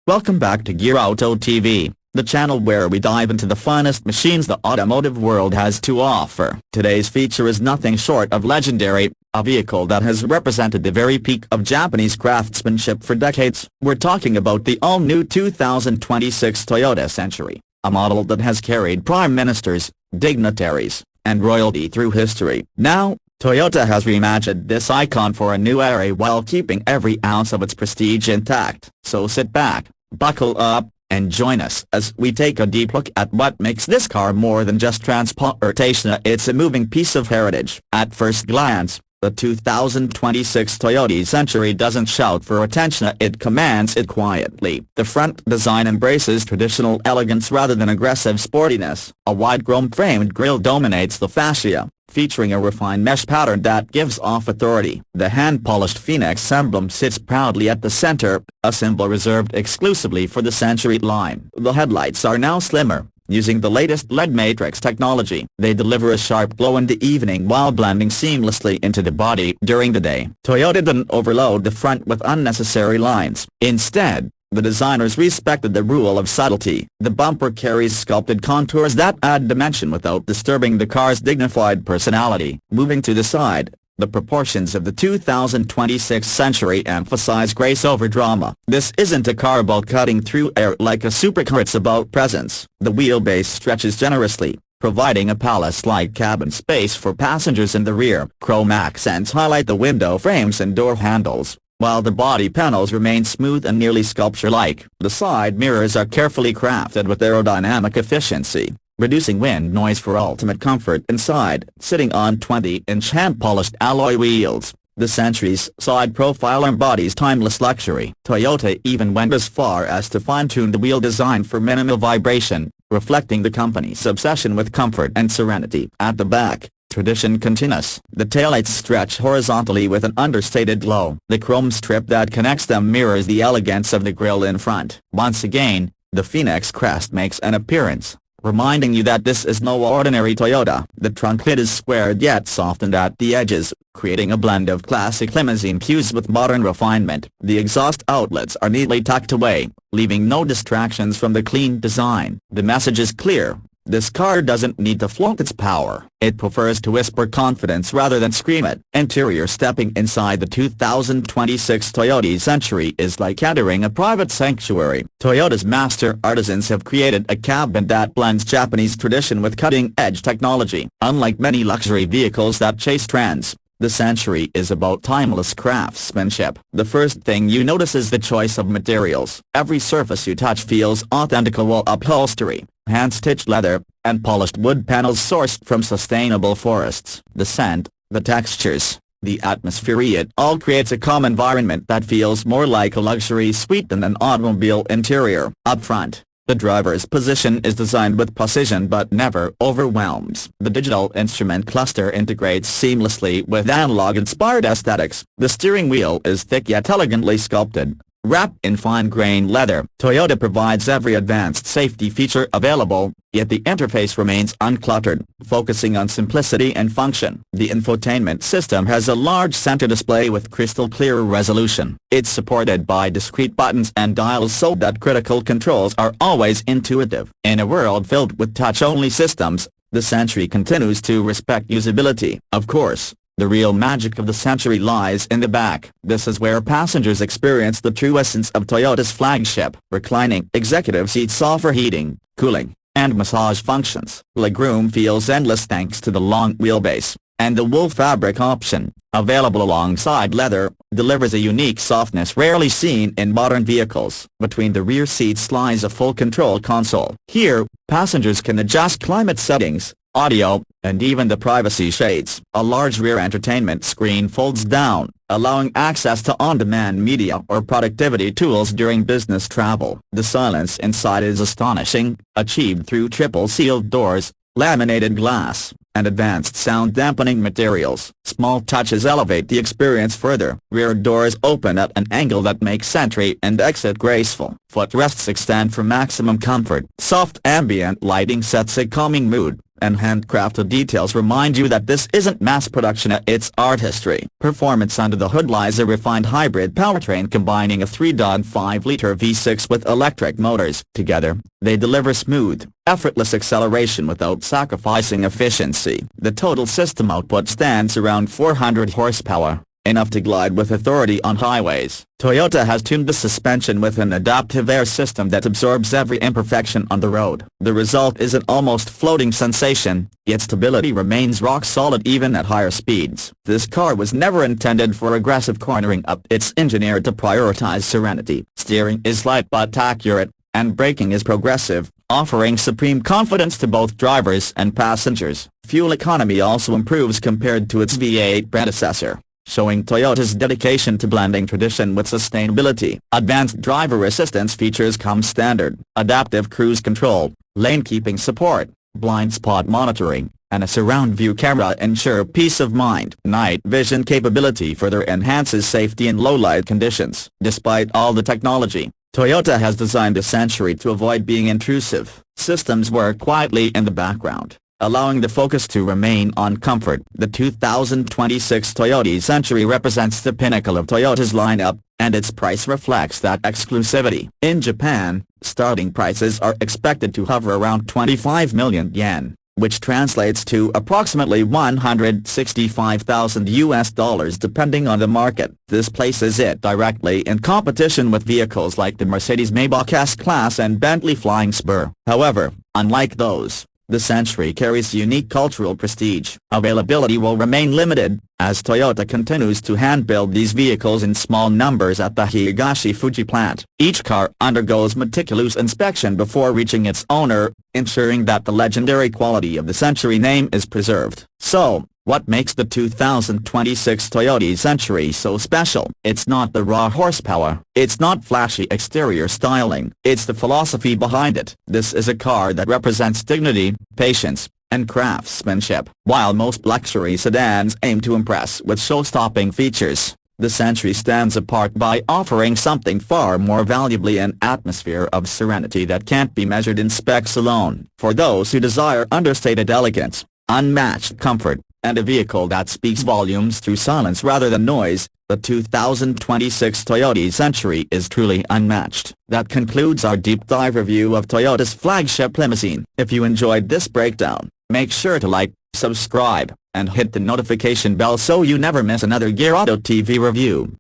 Welcome back to Gear Auto TV, the channel where we dive into the finest machines the automotive world has to offer. Today's feature is nothing short of legendary, a vehicle that has represented the very peak of Japanese craftsmanship for decades. We're talking about the all-new 2026 Toyota Century, a model that has carried prime ministers, dignitaries, and royalty through history. Now, Toyota has reimagined this icon for a new era while keeping every ounce of its prestige intact. So sit back, buckle up, and join us as we take a deep look at what makes this car more than just transportation. It's a moving piece of heritage. At first glance, the 2026 Toyota Century doesn't shout for attention, it commands it quietly. The front design embraces traditional elegance rather than aggressive sportiness. A wide chrome-framed grille dominates the fascia, featuring a refined mesh pattern that gives off authority. The hand-polished Phoenix emblem sits proudly at the center, a symbol reserved exclusively for the Century line. The headlights are now slimmer, using the latest LED matrix technology. They deliver a sharp glow in the evening while blending seamlessly into the body during the day. Toyota didn't overload the front with unnecessary lines. Instead, the designers respected the rule of subtlety. The bumper carries sculpted contours that add dimension without disturbing the car's dignified personality. Moving to the side, the proportions of the 2026 Century emphasize grace over drama. This isn't a car about cutting through air like a supercar, it's about presence. The wheelbase stretches generously, providing a palace-like cabin space for passengers in the rear. Chrome accents highlight the window frames and door handles, while the body panels remain smooth and nearly sculpture-like. The side mirrors are carefully crafted with aerodynamic efficiency, reducing wind noise for ultimate comfort inside. Sitting on 20-inch hand-polished alloy wheels, the Century's side profile embodies timeless luxury. Toyota even went as far as to fine-tune the wheel design for minimal vibration, reflecting the company's obsession with comfort and serenity. At the back, tradition continues. The taillights stretch horizontally with an understated glow. The chrome strip that connects them mirrors the elegance of the grille in front. Once again, the Phoenix crest makes an appearance, reminding you that this is no ordinary Toyota. The trunk lid is squared yet softened at the edges, creating a blend of classic limousine cues with modern refinement. The exhaust outlets are neatly tucked away, leaving no distractions from the clean design. The message is clear. This car doesn't need to flaunt its power. It prefers to whisper confidence rather than scream it. Interior. Stepping inside the 2026 Toyota Century is like entering a private sanctuary. Toyota's master artisans have created a cabin that blends Japanese tradition with cutting-edge technology. Unlike many luxury vehicles that chase trends, the Century is about timeless craftsmanship. The first thing you notice is the choice of materials. Every surface you touch feels authentic: wall upholstery, hand-stitched leather, and polished wood panels sourced from sustainable forests. The scent, the textures, the atmosphere, it all creates a calm environment that feels more like a luxury suite than an automobile interior. Up front, the driver's position is designed with precision but never overwhelms. The digital instrument cluster integrates seamlessly with analog-inspired aesthetics. The steering wheel is thick yet elegantly sculpted, wrapped in fine-grained leather. Toyota provides every advanced safety feature available, yet the interface remains uncluttered, focusing on simplicity and function. The infotainment system has a large center display with crystal-clear resolution. It's supported by discrete buttons and dials so that critical controls are always intuitive. In a world filled with touch-only systems, the Century continues to respect usability. Of course, the real magic of the Century lies in the back. This is where passengers experience the true essence of Toyota's flagship. Reclining executive seats offer heating, cooling, and massage functions. Legroom feels endless thanks to the long wheelbase, and the wool fabric option, available alongside leather, delivers a unique softness rarely seen in modern vehicles. Between the rear seats lies a full control console. Here, passengers can adjust climate settings, audio, and even the privacy shades. A large rear entertainment screen folds down, allowing access to on-demand media or productivity tools during business travel. The silence inside is astonishing, achieved through triple-sealed doors, laminated glass, and advanced sound-dampening materials. Small touches elevate the experience further. Rear doors open at an angle that makes entry and exit graceful. Footrests extend for maximum comfort. Soft ambient lighting sets a calming mood, and handcrafted details remind you that this isn't mass production at its artistry. Performance under the hood lies a refined hybrid powertrain combining a 3.5-liter V6 with electric motors. Together, they deliver smooth, effortless acceleration without sacrificing efficiency. The total system output stands around 400 horsepower, enough to glide with authority on highways. Toyota has tuned the suspension with an adaptive air system that absorbs every imperfection on the road. The result is an almost floating sensation, yet stability remains rock solid even at higher speeds. This car was never intended for aggressive cornering up. It's engineered to prioritize serenity. Steering is light but accurate, and braking is progressive, offering supreme confidence to both drivers and passengers. Fuel economy also improves compared to its V8 predecessor, showing Toyota's dedication to blending tradition with sustainability. Advanced driver assistance features come standard: adaptive cruise control, lane keeping support, blind spot monitoring, and a surround view camera ensure peace of mind. Night vision capability further enhances safety in low-light conditions. Despite all the technology, Toyota has designed the Century to avoid being intrusive. Systems work quietly in the background, allowing the focus to remain on comfort. The 2026 Toyota Century represents the pinnacle of Toyota's lineup, and its price reflects that exclusivity. In Japan, starting prices are expected to hover around 25 million yen, which translates to approximately $165,000 depending on the market. This places it directly in competition with vehicles like the Mercedes Maybach S-Class and Bentley Flying Spur. However, unlike those, the Century carries unique cultural prestige. Availability will remain limited, as Toyota continues to hand-build these vehicles in small numbers at the Higashi-Fuji plant. Each car undergoes meticulous inspection before reaching its owner, ensuring that the legendary quality of the Century name is preserved. So, what makes the 2026 Toyota Century so special? It's not the raw horsepower, it's not flashy exterior styling, it's the philosophy behind it. This is a car that represents dignity, patience, and craftsmanship. While most luxury sedans aim to impress with show-stopping features, the Century stands apart by offering something far more valuably: an atmosphere of serenity that can't be measured in specs alone. For those who desire understated elegance, unmatched comfort, and a vehicle that speaks volumes through silence rather than noise, the 2026 Toyota Century is truly unmatched. That concludes our deep dive review of Toyota's flagship limousine. If you enjoyed this breakdown, make sure to like, subscribe, and hit the notification bell so you never miss another Gear Auto TV review.